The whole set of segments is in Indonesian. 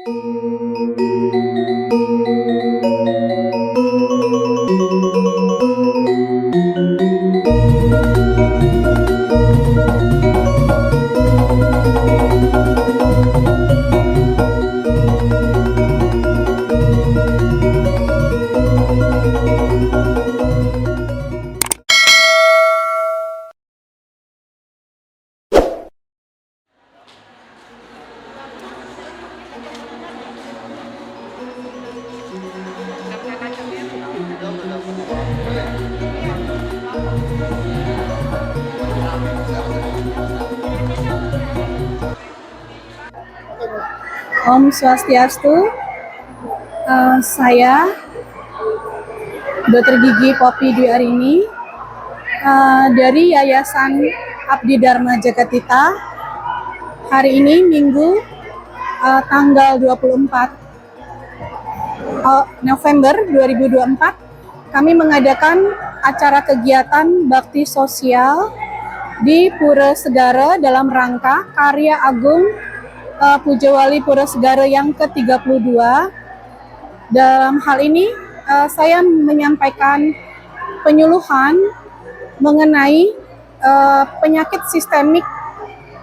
Om Swastiastu. Saya Dr. Gigi Poppy Dwi Arini dari Yayasan Abdi Dharma Jagatita. Hari ini Minggu tanggal 24 November 2024 kami mengadakan acara kegiatan bakti sosial di Pura Segara dalam rangka Karya Agung Pujawali Pura Segara yang ke-32. Dalam hal ini saya menyampaikan penyuluhan mengenai penyakit sistemik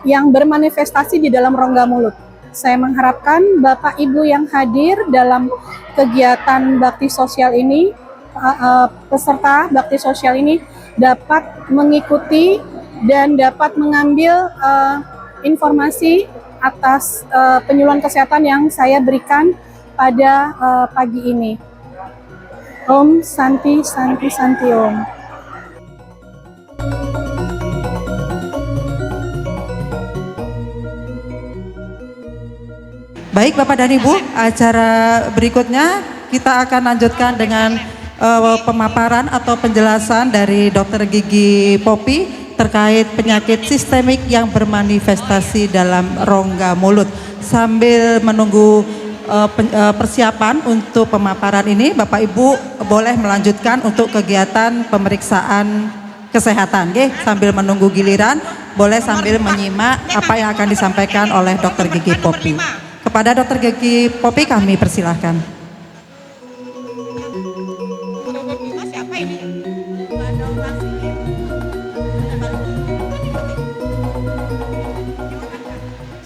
yang bermanifestasi di dalam rongga mulut. Saya mengharapkan Bapak Ibu yang hadir dalam kegiatan bakti sosial ini, peserta bakti sosial ini dapat mengikuti dan dapat mengambil informasi atas penyuluhan kesehatan yang saya berikan pada pagi ini. Om Santi Santi Santi Om. Baik Bapak dan Ibu, acara berikutnya kita akan lanjutkan dengan pemaparan atau penjelasan dari Dr. Gigi Poppy terkait penyakit sistemik yang bermanifestasi dalam rongga mulut. Sambil menunggu persiapan untuk pemaparan ini, Bapak Ibu boleh melanjutkan untuk kegiatan pemeriksaan kesehatan. Sambil menunggu giliran, boleh sambil menyimak apa yang akan disampaikan oleh Dr. Gigi Poppy. Kepada Dr. Gigi Poppy kami persilahkan.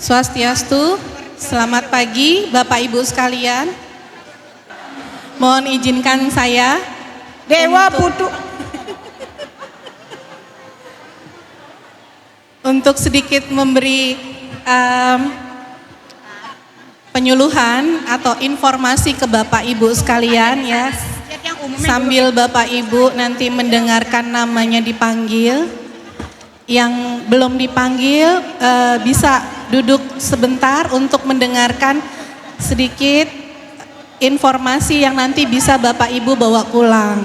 Swastiastu, selamat pagi Bapak Ibu sekalian. Mohon izinkan saya Dewa Putu untuk sedikit memberi penyuluhan atau informasi ke Bapak Ibu sekalian ya. Sambil Bapak Ibu nanti mendengarkan namanya dipanggil. Yang belum dipanggil bisa duduk sebentar untuk mendengarkan sedikit informasi yang nanti bisa Bapak Ibu bawa pulang.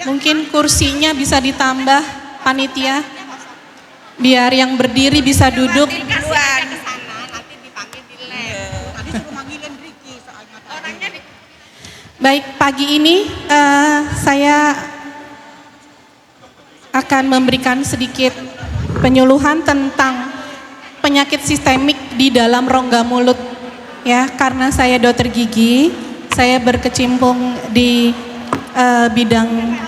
Mungkin kursinya bisa ditambah panitia, biar yang berdiri bisa duduk. Baik, pagi ini saya akan memberikan sedikit penyuluhan tentang penyakit sistemik di dalam rongga mulut ya, karena saya dokter gigi, saya berkecimpung di bidang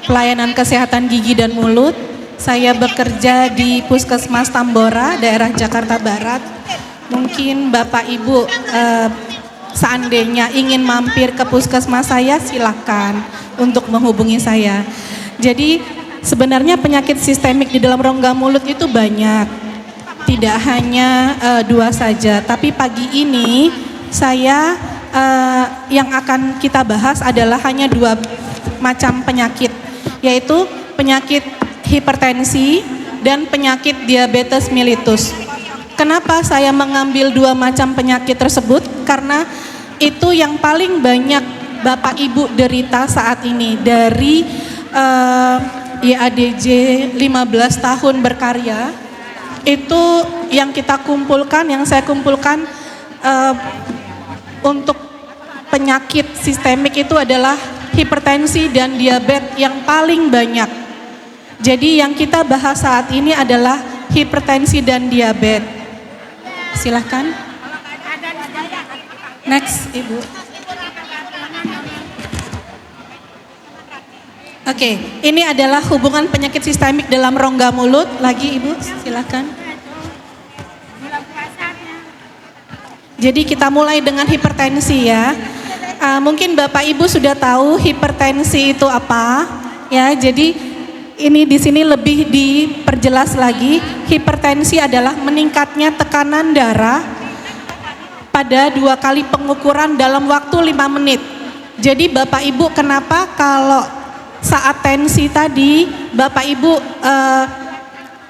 pelayanan kesehatan gigi dan mulut. Saya bekerja di Puskesmas Tambora, daerah Jakarta Barat. Mungkin Bapak Ibu seandainya ingin mampir ke puskesmas saya, silakan untuk menghubungi saya. Jadi sebenarnya penyakit sistemik di dalam rongga mulut itu banyak, tidak hanya dua saja. Tapi pagi ini saya yang akan kita bahas adalah hanya dua macam penyakit, yaitu penyakit hipertensi dan penyakit diabetes mellitus. Kenapa saya mengambil dua macam penyakit tersebut? Karena itu yang paling banyak Bapak Ibu derita saat ini. Dari YADJ 15 tahun berkarya, itu yang kita kumpulkan, yang saya kumpulkan untuk penyakit sistemik itu adalah hipertensi dan diabetes yang paling banyak. Jadi yang kita bahas saat ini adalah hipertensi dan diabetes. Silahkan. Next, Ibu. Oke, ini adalah hubungan penyakit sistemik dalam rongga mulut. Lagi Ibu, silakan. Jadi kita mulai dengan hipertensi ya. Mungkin Bapak Ibu sudah tahu hipertensi itu apa, ya. Jadi ini di sini lebih diperjelas lagi. Hipertensi adalah meningkatnya tekanan darah pada 2 kali pengukuran dalam waktu 5 menit. Jadi Bapak Ibu, kenapa kalau saat tensi tadi Bapak Ibu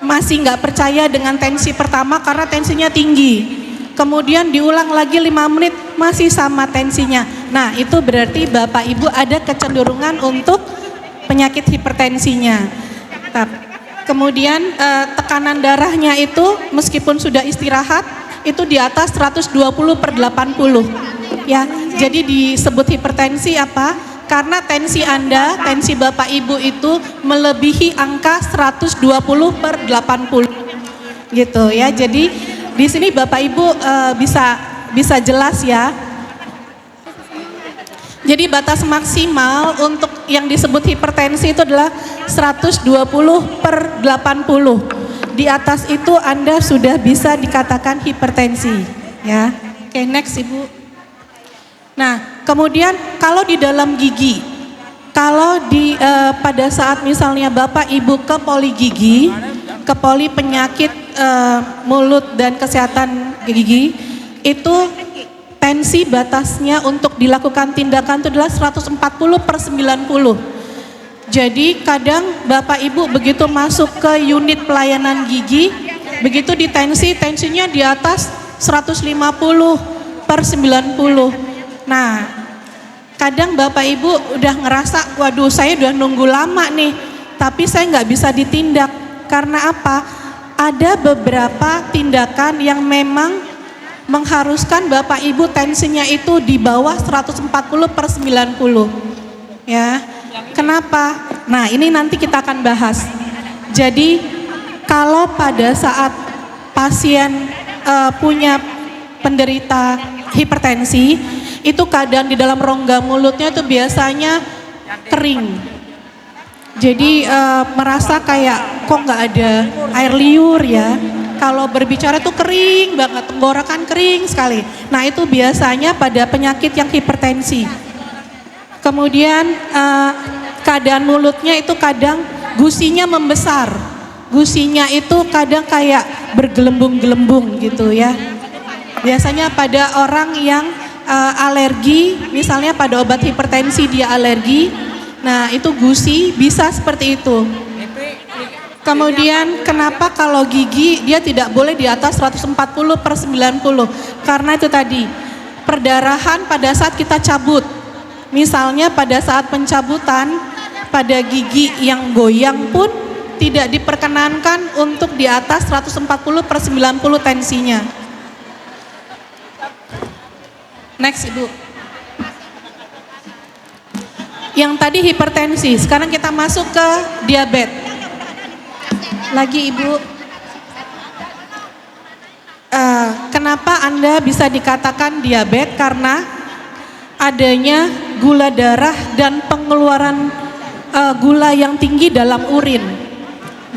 masih nggak percaya dengan tensi pertama karena tensinya tinggi, kemudian diulang lagi 5 menit masih sama tensinya. Nah, itu berarti Bapak Ibu ada kecenderungan untuk penyakit hipertensinya. Kemudian tekanan darahnya itu meskipun sudah istirahat itu di atas 120/80 ya. Jadi disebut hipertensi apa? Karena tensi Anda, tensi Bapak Ibu itu melebihi angka 120/80 gitu ya. Jadi di sini Bapak Ibu bisa jelas ya. Jadi batas maksimal untuk yang disebut hipertensi itu adalah 120/80. Di atas itu Anda sudah bisa dikatakan hipertensi ya. Oke, next Ibu. Nah, kemudian kalau di dalam gigi, kalau pada saat misalnya Bapak Ibu ke poli gigi, ke poli penyakit mulut dan kesehatan gigi, itu tensi batasnya untuk dilakukan tindakan itu adalah 140/90. Jadi kadang Bapak Ibu begitu masuk ke unit pelayanan gigi, begitu tensinya di atas 150/90. Nah, kadang Bapak Ibu udah ngerasa, waduh saya udah nunggu lama nih, tapi saya nggak bisa ditindak. Karena apa? Ada beberapa tindakan yang memang mengharuskan Bapak Ibu tensinya itu di bawah 140/90. Ya, kenapa? Nah, ini nanti kita akan bahas. Jadi, kalau pada saat pasien punya penderita hipertensi, itu keadaan di dalam rongga mulutnya itu biasanya kering. Jadi merasa kayak kok nggak ada air liur ya. Kalau berbicara tuh kering banget, tenggorokan kering sekali. Nah, itu biasanya pada penyakit yang hipertensi. Kemudian keadaan mulutnya itu kadang gusinya membesar. Gusinya itu kadang kayak bergelembung-gelembung gitu ya. Biasanya pada orang yang alergi, misalnya pada obat hipertensi dia alergi, nah itu gusi bisa seperti itu. Kemudian kenapa kalau gigi dia tidak boleh di atas 140/90? Karena itu tadi, perdarahan pada saat kita cabut, misalnya pada saat pencabutan pada gigi yang goyang pun tidak diperkenankan untuk di atas 140/90 tensinya. Next Ibu. Yang tadi hipertensi, sekarang kita masuk ke diabetes. Lagi Ibu. Kenapa Anda bisa dikatakan diabetes? Karena adanya gula darah dan pengeluaran gula yang tinggi dalam urin.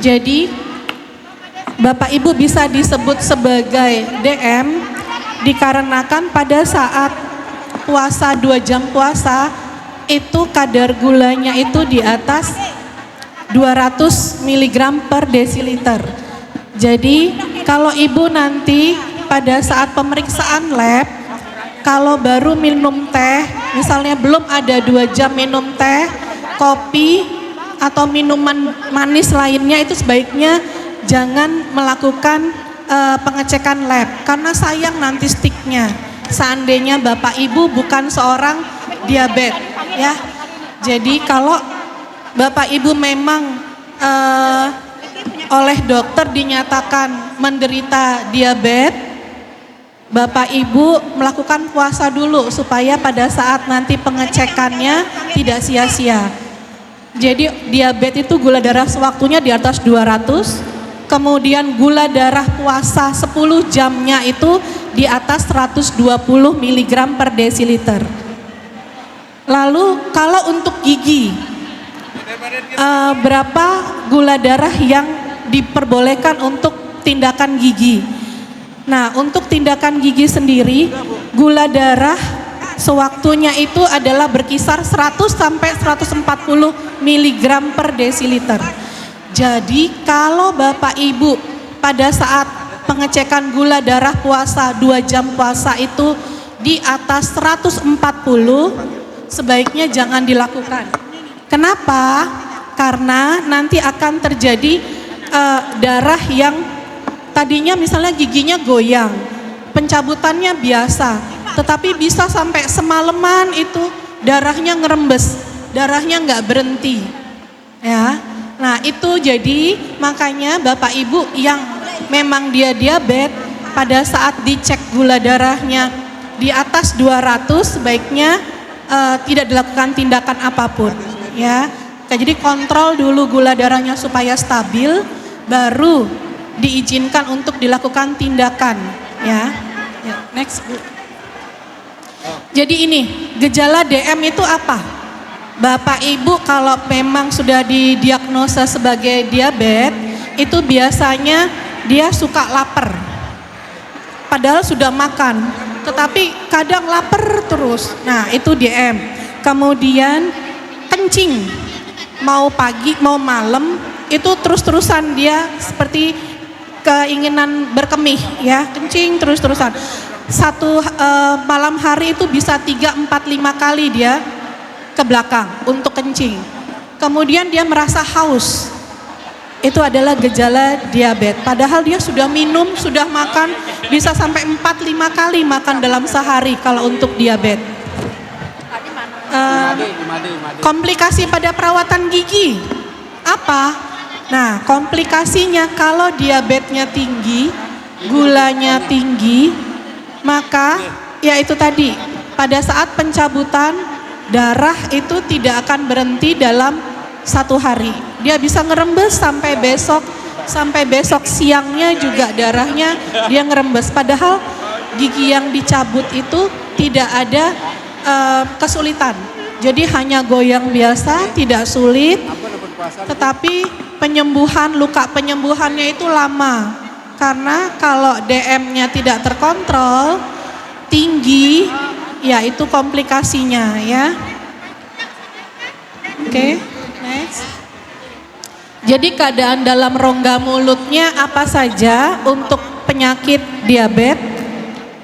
Jadi Bapak Ibu bisa disebut sebagai DM dikarenakan pada saat puasa 2 jam puasa itu kadar gulanya itu di atas 200 mg per desiliter. Jadi kalau Ibu nanti pada saat pemeriksaan lab, kalau baru minum teh, misalnya belum ada 2 jam minum teh, kopi atau minuman manis lainnya, itu sebaiknya jangan melakukan pengecekan lab karena sayang nanti stiknya. Seandainya Bapak Ibu bukan seorang diabetes ya. Jadi kalau Bapak Ibu memang oleh dokter dinyatakan menderita diabetes, Bapak Ibu melakukan puasa dulu supaya pada saat nanti pengecekannya tidak sia-sia. Jadi diabetes itu gula darah sewaktunya di atas 200, kemudian gula darah puasa 10 jamnya itu di atas 120 mg per desiliter. Lalu kalau untuk gigi, berapa gula darah yang diperbolehkan untuk tindakan gigi? Nah, untuk tindakan gigi sendiri, gula darah sewaktunya itu adalah berkisar 100 sampai 140 mg per desiliter. Jadi kalau Bapak Ibu pada saat pengecekan gula darah puasa 2 jam puasa itu di atas 140, sebaiknya jangan dilakukan. Kenapa? Karena nanti akan terjadi darah yang tadinya misalnya giginya goyang, pencabutannya biasa, tetapi bisa sampai semalaman itu darahnya ngerembes, darahnya nggak berhenti, ya. Nah itu jadi makanya Bapak Ibu yang memang dia diabetes pada saat dicek gula darahnya di atas 200 sebaiknya tidak dilakukan tindakan apapun, ya. Jadi kontrol dulu gula darahnya supaya stabil, baru diizinkan untuk dilakukan tindakan, ya. Next Bu. Jadi ini gejala DM itu apa? Bapak Ibu kalau memang sudah didiagnosa sebagai diabetes itu biasanya dia suka lapar, padahal sudah makan, tetapi kadang lapar terus. Nah itu DM. Kemudian kencing, mau pagi mau malam itu terus-terusan dia seperti keinginan berkemih, ya, kencing terus-terusan. Satu malam hari itu bisa 3, 4, 5 kali dia ke belakang untuk kencing. Kemudian dia merasa haus. Itu adalah gejala diabetes. Padahal dia sudah minum, sudah makan, bisa sampai 4, 5 kali makan dalam sehari kalau untuk diabetes. Komplikasi pada perawatan gigi apa? Nah, komplikasinya kalau diabetesnya tinggi, gulanya tinggi, maka ya itu tadi, pada saat pencabutan darah itu tidak akan berhenti dalam 1 hari. Dia bisa ngerembes sampai besok siangnya juga darahnya dia ngerembes. Padahal gigi yang dicabut itu tidak ada kesulitan. Jadi hanya goyang biasa, tidak sulit. Tetapi luka penyembuhannya itu lama, karena kalau DM-nya tidak terkontrol tinggi, ya itu komplikasinya, ya. Oke, next. Jadi keadaan dalam rongga mulutnya apa saja untuk penyakit diabetes,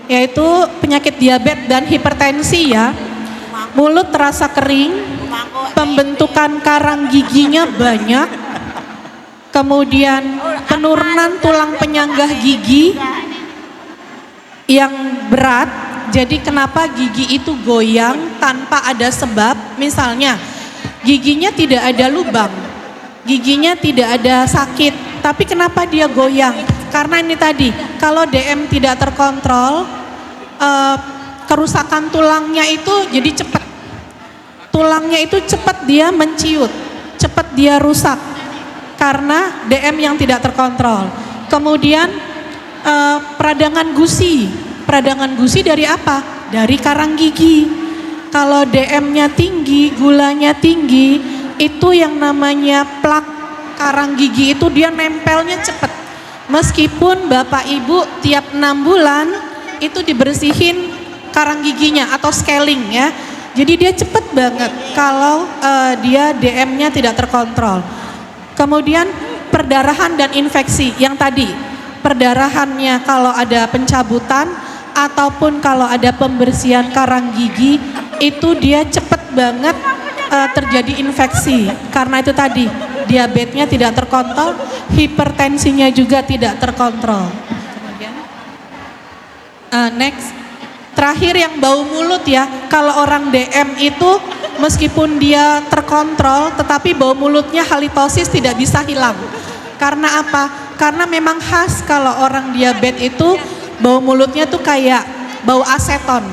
yaitu penyakit diabetes dan hipertensi, ya. Mulut terasa kering, pembentukan karang giginya banyak, kemudian penurunan tulang penyanggah gigi yang berat. Jadi kenapa gigi itu goyang tanpa ada sebab? Misalnya giginya tidak ada lubang, giginya tidak ada sakit, tapi kenapa dia goyang? Karena ini tadi, kalau DM tidak terkontrol, kerusakan tulangnya itu jadi cepat. Tulangnya itu cepat dia menciut, cepat dia rusak karena DM yang tidak terkontrol. Kemudian peradangan gusi. Peradangan gusi dari apa? Dari karang gigi. Kalau DM-nya tinggi, gulanya tinggi, itu yang namanya plak karang gigi itu dia nempelnya cepat. Meskipun Bapak Ibu tiap 6 bulan itu dibersihin karang giginya atau scaling, ya. Jadi dia cepat banget kalau dia DM-nya tidak terkontrol. Kemudian perdarahan dan infeksi yang tadi, perdarahannya kalau ada pencabutan ataupun kalau ada pembersihan karang gigi itu dia cepat banget terjadi infeksi, karena itu tadi diabetesnya tidak terkontrol, hipertensinya juga tidak terkontrol. Kemudian next, terakhir yang bau mulut, ya. Kalau orang DM itu meskipun dia terkontrol tetapi bau mulutnya halitosis tidak bisa hilang. Karena apa? Karena memang khas kalau orang diabetes itu bau mulutnya tuh kayak bau aseton.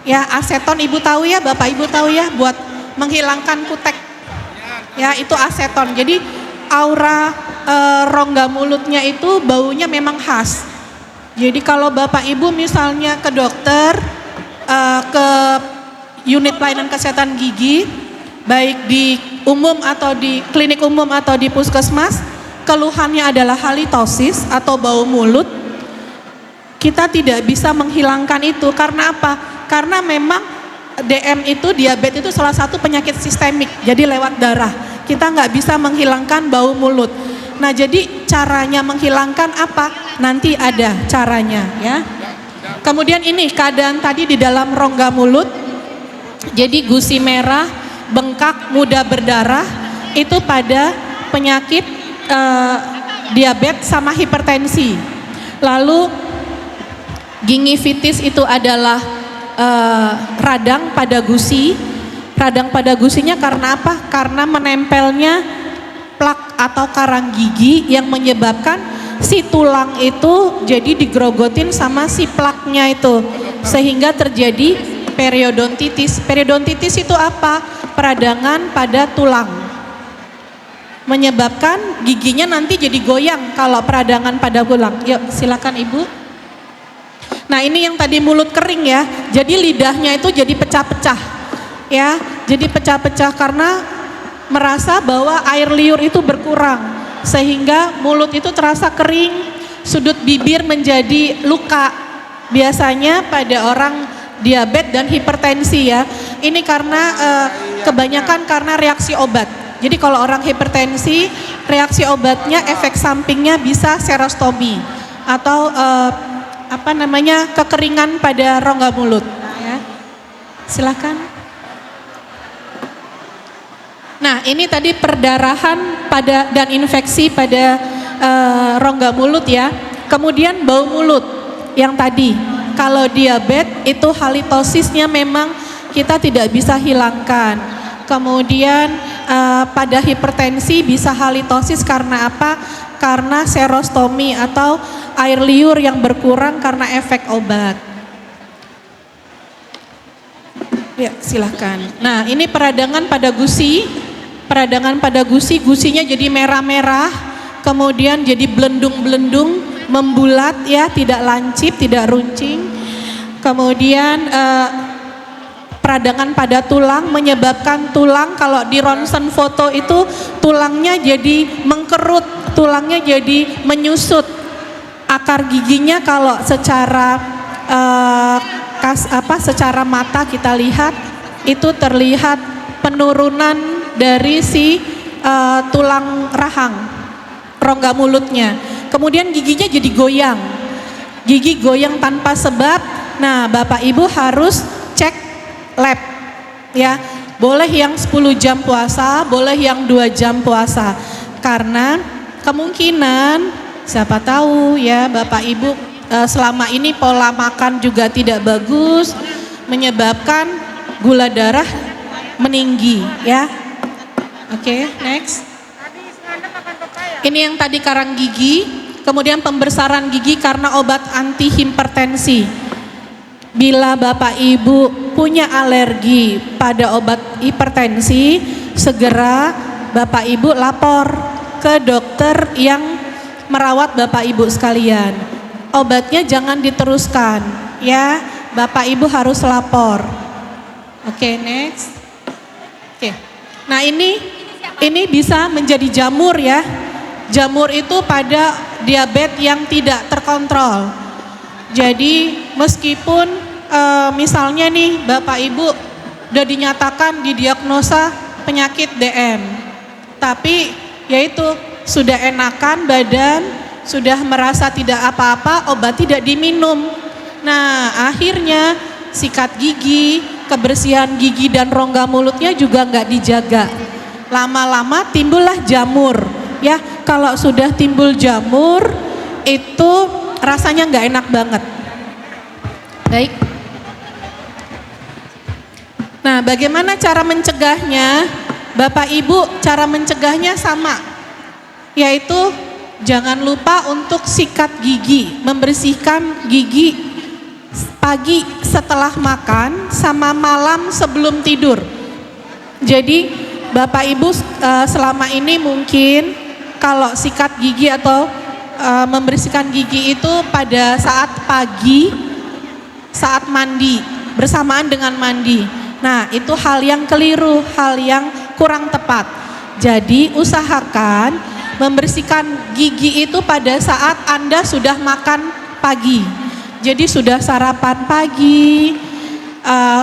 Ya, aseton Ibu tahu ya, Bapak Ibu tahu ya, buat menghilangkan kutek. Ya, itu aseton. Jadi aura rongga mulutnya itu baunya memang khas. Jadi kalau Bapak Ibu misalnya ke dokter, ke unit pelayanan kesehatan gigi, baik di umum atau di klinik umum atau di puskesmas, keluhannya adalah halitosis atau bau mulut, kita tidak bisa menghilangkan itu. Karena apa? Karena memang DM itu, diabetes itu salah satu penyakit sistemik, jadi lewat darah. Kita nggak bisa menghilangkan bau mulut. Nah, jadi caranya menghilangkan apa? Nanti ada caranya ya. Kemudian ini keadaan tadi di dalam rongga mulut, jadi gusi merah, bengkak, mudah berdarah, itu pada penyakit diabetes sama hipertensi. Lalu gingivitis itu adalah radang pada gusi. Radang pada gusinya karena apa? Karena menempelnya plak atau karang gigi yang menyebabkan si tulang itu jadi digrogotin sama si plaknya itu, sehingga terjadi periodontitis. Periodontitis itu apa? Peradangan pada tulang, menyebabkan giginya nanti jadi goyang kalau peradangan pada tulang. Yuk silakan Ibu. Nah, ini yang tadi mulut kering ya, jadi lidahnya itu jadi pecah-pecah ya, jadi pecah-pecah karena merasa bahwa air liur itu berkurang, sehingga mulut itu terasa kering, sudut bibir menjadi luka. Biasanya pada orang diabetes dan hipertensi ya, ini karena kebanyakan karena reaksi obat. Jadi kalau orang hipertensi, reaksi obatnya, efek sampingnya bisa serostomi atau kekeringan pada rongga mulut ya. Silakan. Nah, ini tadi perdarahan pada dan infeksi pada rongga mulut ya. Kemudian bau mulut yang tadi, kalau diabetes itu halitosisnya memang kita tidak bisa hilangkan. Kemudian pada hipertensi bisa halitosis karena apa? Karena serostomi atau air liur yang berkurang karena efek obat. Ya, silahkan. Nah, ini peradangan pada gusi. Peradangan pada gusi, gusinya jadi merah-merah, kemudian jadi belendung-belendung, membulat ya, tidak lancip, tidak runcing. Kemudian peradangan pada tulang menyebabkan tulang, kalau di ronsen foto itu tulangnya jadi mengkerut, tulangnya jadi menyusut. Akar giginya kalau secara secara mata kita lihat itu terlihat penurunan dari si tulang rahang rongga mulutnya. Kemudian giginya jadi goyang, gigi goyang tanpa sebab. Nah, Bapak Ibu harus cek lab ya, boleh yang 10 jam puasa, boleh yang 2 jam puasa, karena kemungkinan siapa tahu ya Bapak Ibu selama ini pola makan juga tidak bagus, menyebabkan gula darah meninggi ya. Oke, next. Ini yang tadi karang gigi, kemudian pembesaran gigi karena obat anti hipertensi. Bila Bapak Ibu punya alergi pada obat hipertensi, segera Bapak Ibu lapor ke dokter yang merawat Bapak Ibu sekalian. Obatnya jangan diteruskan ya, Bapak Ibu harus lapor. Oke, next. Oke. Nah, ini bisa menjadi jamur ya. Jamur itu pada diabetes yang tidak terkontrol. Jadi meskipun misalnya nih Bapak Ibu udah dinyatakan didiagnosa penyakit DM, tapi yaitu sudah enakan badan, sudah merasa tidak apa-apa, obat tidak diminum. Nah, akhirnya sikat gigi, kebersihan gigi dan rongga mulutnya juga nggak dijaga. Lama-lama timbullah jamur ya. Kalau sudah timbul jamur itu rasanya nggak enak banget. Baik. Nah, bagaimana cara mencegahnya? Bapak Ibu, cara mencegahnya sama, yaitu jangan lupa untuk sikat gigi, membersihkan gigi pagi setelah makan sama malam sebelum tidur. Jadi Bapak Ibu selama ini mungkin kalau sikat gigi atau membersihkan gigi itu pada saat pagi, saat mandi, bersamaan dengan mandi. Nah, itu hal yang keliru, hal yang kurang tepat. Jadi usahakan membersihkan gigi itu pada saat Anda sudah makan pagi. Jadi sudah sarapan pagi,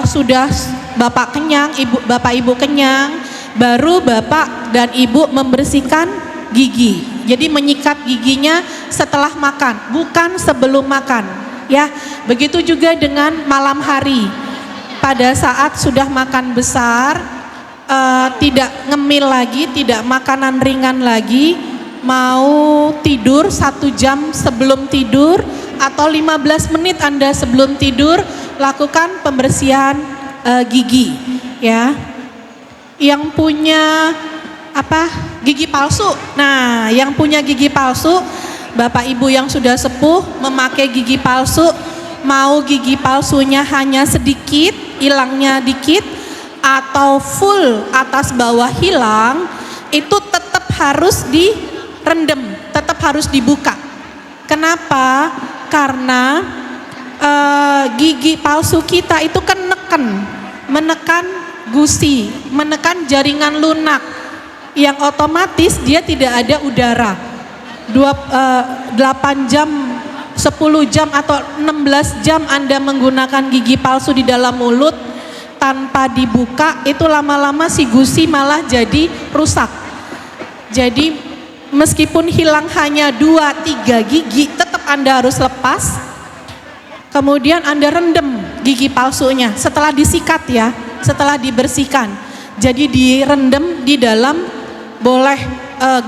sudah Bapak kenyang, Bapak Ibu kenyang, baru Bapak dan Ibu membersihkan gigi. Jadi menyikat giginya setelah makan, bukan sebelum makan. Ya, begitu juga dengan malam hari. Pada saat sudah makan besar, tidak ngemil lagi, tidak makanan ringan lagi, mau tidur 1 jam sebelum tidur atau 15 menit Anda sebelum tidur, lakukan pembersihan gigi, ya. Yang punya gigi palsu. Nah, yang punya gigi palsu, Bapak Ibu yang sudah sepuh memakai gigi palsu, mau gigi palsunya hanya sedikit, hilangnya dikit, atau full atas bawah hilang, itu tetap harus direndam, tetap harus dibuka. Kenapa? Karena gigi palsu kita itu kan menekan gusi, menekan jaringan lunak, yang otomatis dia tidak ada udara. 8 jam, 10 jam atau 16 jam Anda menggunakan gigi palsu di dalam mulut tanpa dibuka, itu lama-lama si gusi malah jadi rusak. Jadi meskipun hilang hanya 2-3 gigi, tetap Anda harus lepas. Kemudian Anda rendam gigi palsunya setelah disikat, ya, setelah dibersihkan. Jadi direndam di dalam, boleh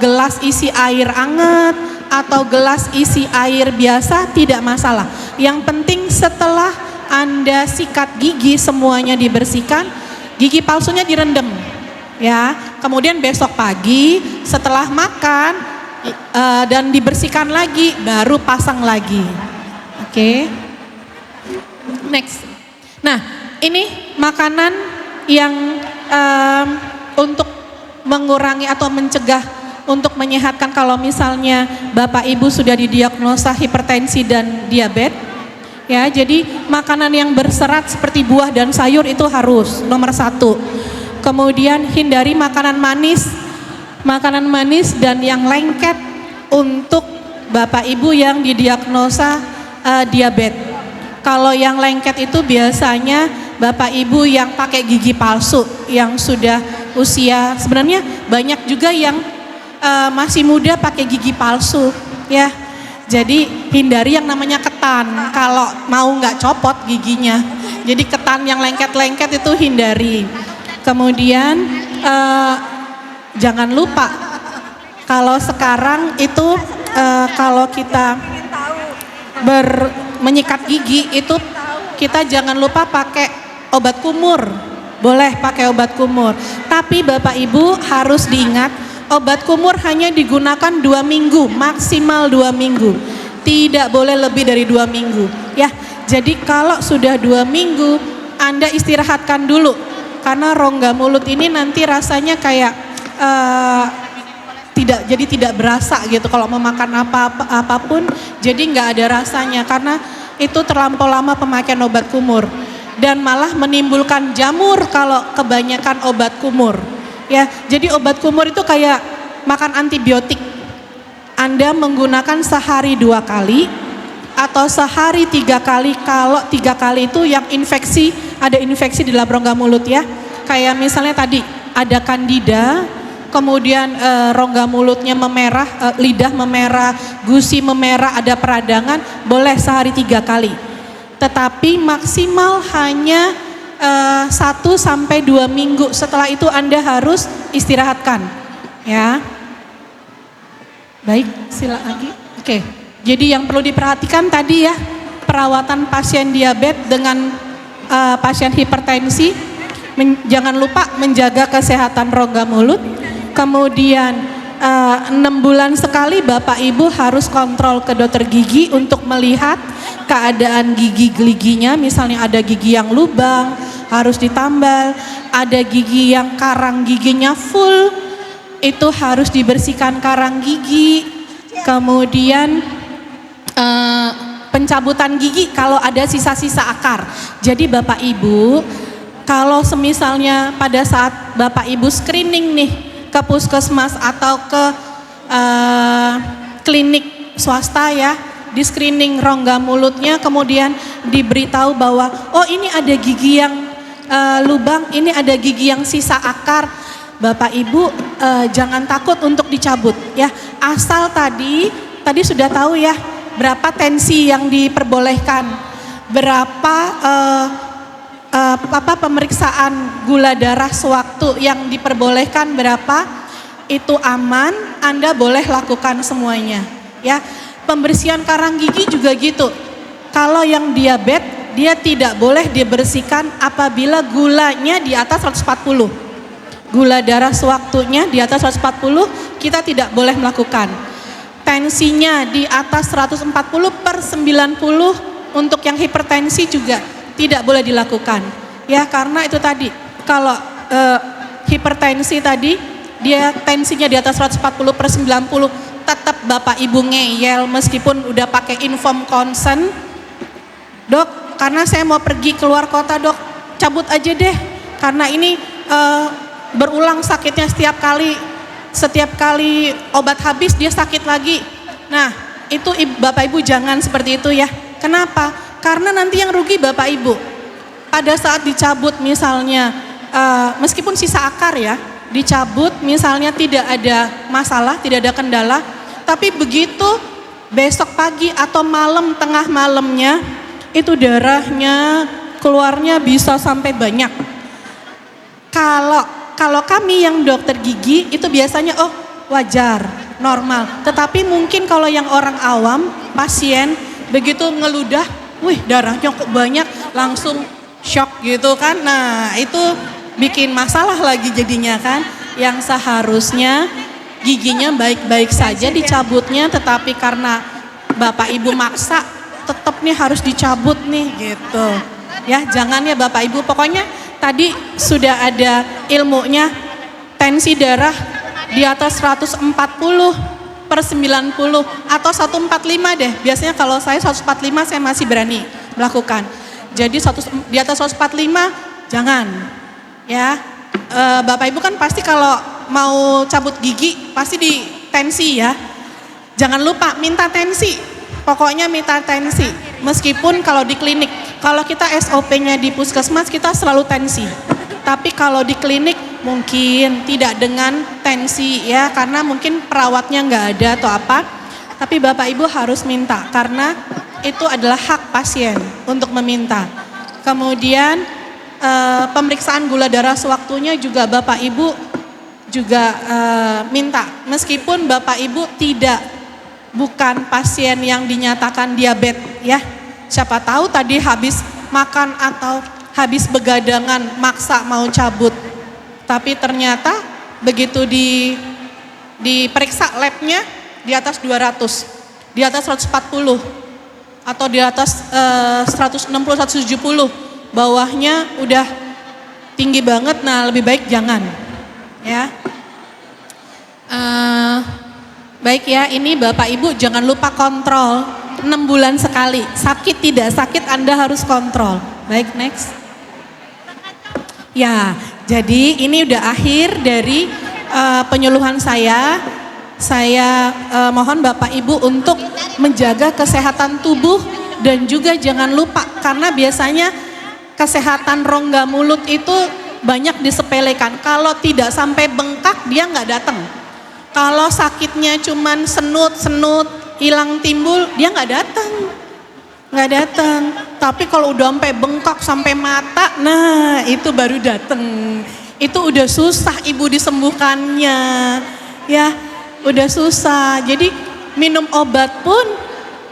gelas isi air hangat atau gelas isi air biasa, tidak masalah. Yang penting setelah Anda sikat gigi semuanya dibersihkan, gigi palsunya direndam, ya. Kemudian besok pagi setelah makan dan dibersihkan lagi, baru pasang lagi. Oke. Next. Nah, ini makanan yang untuk mengurangi atau mencegah, untuk menyehatkan kalau misalnya Bapak Ibu sudah didiagnosa hipertensi dan diabetes. Ya, jadi makanan yang berserat seperti buah dan sayur itu harus nomor 1. Kemudian hindari makanan manis dan yang lengket untuk Bapak Ibu yang didiagnosa diabetes. Kalau yang lengket itu biasanya Bapak Ibu yang pakai gigi palsu, yang sudah usia, sebenarnya banyak juga yang masih muda pakai gigi palsu, ya. Jadi hindari yang namanya ketan kalau mau nggak copot giginya. Jadi ketan yang lengket-lengket itu hindari. Kemudian jangan lupa kalau sekarang itu kalau kita menyikat gigi itu kita jangan lupa pakai obat kumur. Boleh pakai obat kumur. Tapi Bapak Ibu harus diingat, obat kumur hanya digunakan 2 minggu, maksimal 2 minggu. Tidak boleh lebih dari 2 minggu, ya. Jadi kalau sudah 2 minggu, Anda istirahatkan dulu. Karena rongga mulut ini nanti rasanya kayak tidak berasa gitu. Kalau memakan apapun, jadi nggak ada rasanya karena itu terlampau lama pemakaian obat kumur. Dan malah menimbulkan jamur kalau kebanyakan obat kumur, ya. Jadi obat kumur itu kayak makan antibiotik. Anda menggunakan sehari 2 kali atau sehari 3 kali. Kalau 3 kali itu yang infeksi, ada infeksi di dalam rongga mulut, ya. Kayak misalnya tadi ada kandida, kemudian rongga mulutnya memerah, lidah memerah, gusi memerah, ada peradangan, boleh sehari 3 kali. Tetapi maksimal hanya 1-2 minggu. Setelah itu Anda harus istirahatkan, ya. Baik, silakan lagi. Oke. Jadi yang perlu diperhatikan tadi, ya, perawatan pasien diabetes dengan pasien hipertensi, jangan lupa menjaga kesehatan rongga mulut. Kemudian 6 bulan sekali Bapak Ibu harus kontrol ke dokter gigi untuk melihat keadaan gigi-giginya. Misalnya ada gigi yang lubang, harus ditambal. Ada gigi yang karang giginya full, itu harus dibersihkan karang gigi. kemudian pencabutan gigi kalau ada sisa-sisa akar. Jadi Bapak Ibu, kalau semisalnya pada saat Bapak Ibu screening nih ke puskesmas atau ke klinik swasta ya, di screening rongga mulutnya, kemudian diberitahu bahwa oh ini ada gigi yang lubang, ini ada gigi yang sisa akar, Bapak Ibu jangan takut untuk dicabut ya, asal tadi sudah tahu ya berapa tensi yang diperbolehkan, berapa pemeriksaan gula darah sewaktu yang diperbolehkan, berapa itu aman, Anda boleh lakukan semuanya ya. Pembersihan karang gigi juga gitu, kalau yang diabetes dia tidak boleh dibersihkan apabila gulanya di atas 140, gula darah sewaktunya di atas 140 kita tidak boleh melakukan. Tensinya di atas 140/90 untuk yang hipertensi juga tidak boleh dilakukan ya, karena itu tadi kalau hipertensi tadi dia tensinya di atas 140/90 tetap Bapak Ibu ngeyel meskipun udah pakai inform consent, dok karena saya mau pergi keluar kota dok, cabut aja deh karena ini berulang sakitnya setiap kali obat habis dia sakit lagi. Nah itu Bapak Ibu jangan seperti itu ya. Kenapa? Karena nanti yang rugi Bapak Ibu. Pada saat dicabut misalnya meskipun sisa akar ya, dicabut misalnya tidak ada masalah, tidak ada kendala, tapi begitu besok pagi atau malam, tengah malamnya itu darahnya keluarnya bisa sampai banyak. Kalau kami yang dokter gigi itu biasanya oh wajar, normal. Tetapi mungkin kalau yang orang awam, pasien begitu ngeludah, wih darahnya kok banyak, langsung shock gitu kan. Nah itu bikin masalah lagi jadinya kan. Yang seharusnya giginya baik-baik saja dicabutnya, tetapi karena Bapak Ibu maksa tetap nih harus dicabut /nih gitu. Ya jangan ya Bapak Ibu, pokoknya tadi sudah ada ilmunya, tensi darah di atas 140/90 atau 145 deh. Biasanya kalau saya 145 saya masih berani melakukan. Jadi di atas 145 jangan. Ya. Bapak Ibu kan pasti kalau mau cabut gigi pasti di tensi ya. Jangan lupa minta tensi. Pokoknya minta tensi. Meskipun kalau di klinik, kalau kita SOP-nya di puskesmas kita selalu tensi. Tapi kalau di klinik mungkin tidak dengan tensi ya, karena mungkin perawatnya nggak ada atau apa. Tapi Bapak Ibu harus minta karena itu adalah hak pasien untuk meminta. Kemudian pemeriksaan gula darah sewaktunya juga Bapak Ibu juga minta. Meskipun Bapak Ibu bukan pasien yang dinyatakan diabetes ya. Siapa tahu tadi habis makan atau habis begadangan maksa mau cabut. Tapi ternyata begitu diperiksa labnya di atas 200, di atas 140 atau di atas 160, 170, bawahnya udah tinggi banget. Nah lebih baik jangan ya. Baik ya, ini Bapak Ibu jangan lupa kontrol 6 bulan sekali. Sakit tidak sakit Anda harus kontrol. Baik, next. Ya, jadi ini udah akhir dari penyuluhan saya. Saya mohon Bapak Ibu untuk menjaga kesehatan tubuh dan juga jangan lupa karena biasanya kesehatan rongga mulut itu banyak disepelekan. Kalau tidak sampai bengkak dia nggak datang. Kalau sakitnya cuman senut-senut, hilang timbul, dia nggak datang. Tapi kalau udah sampai bengkak, sampai mata, nah itu baru datang. Itu udah susah ibu disembuhkannya, ya udah susah. Jadi minum obat pun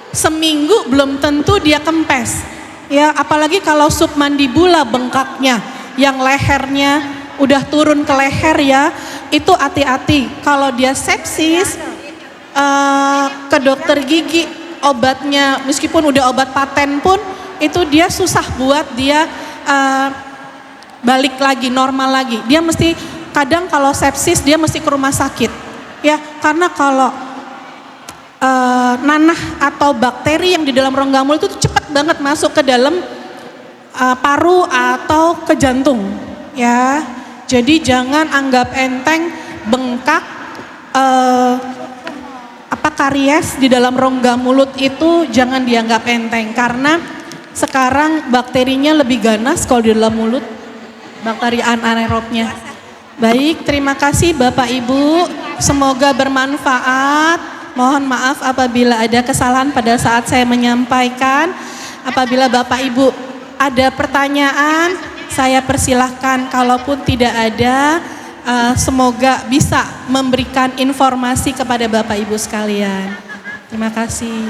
seminggu belum tentu dia kempes. Ya apalagi kalau submandibula bengkaknya, yang lehernya udah turun ke leher ya. Itu hati-hati, kalau dia sepsis ke dokter gigi obatnya meskipun udah obat paten pun itu dia susah buat dia balik lagi normal lagi. Dia mesti kadang kalau sepsis dia mesti ke rumah sakit ya, karena kalau nanah atau bakteri yang di dalam rongga mulut itu cepat banget masuk ke dalam paru atau ke jantung, ya. Jadi jangan anggap enteng bengkak karies di dalam rongga mulut itu, jangan dianggap enteng karena sekarang bakterinya lebih ganas kalau di dalam mulut, bakteri anaerobnya. Baik, terima kasih Bapak Ibu, semoga bermanfaat. Mohon maaf apabila ada kesalahan pada saat saya menyampaikan. Apabila Bapak Ibu ada pertanyaan, saya persilahkan. Kalaupun tidak ada, semoga bisa memberikan informasi kepada Bapak Ibu sekalian. Terima kasih.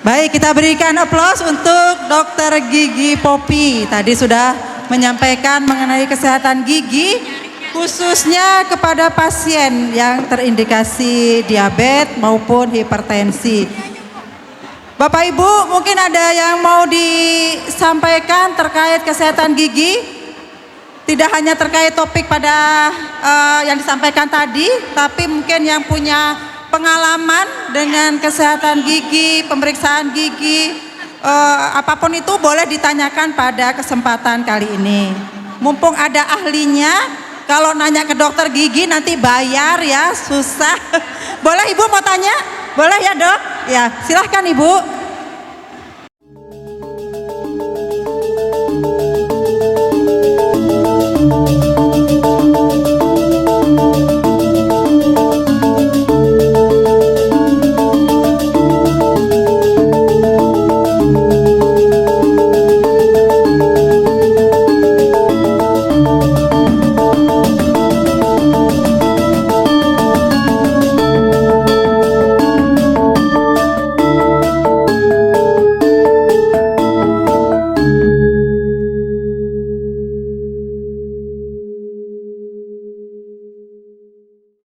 Baik, kita berikan aplaus untuk Dokter Gigi Popi. Tadi sudah menyampaikan mengenai kesehatan gigi, khususnya kepada pasien yang terindikasi diabetes maupun hipertensi. Bapak Ibu, mungkin ada yang mau disampaikan terkait kesehatan gigi? Tidak hanya terkait topik pada yang disampaikan tadi, tapi mungkin yang punya pengalaman dengan kesehatan gigi, pemeriksaan gigi, apapun itu boleh ditanyakan pada kesempatan kali ini. Mumpung ada ahlinya, kalau nanya ke dokter gigi nanti bayar ya, susah. Boleh Ibu mau tanya? Boleh ya Dok? Ya, silahkan Ibu.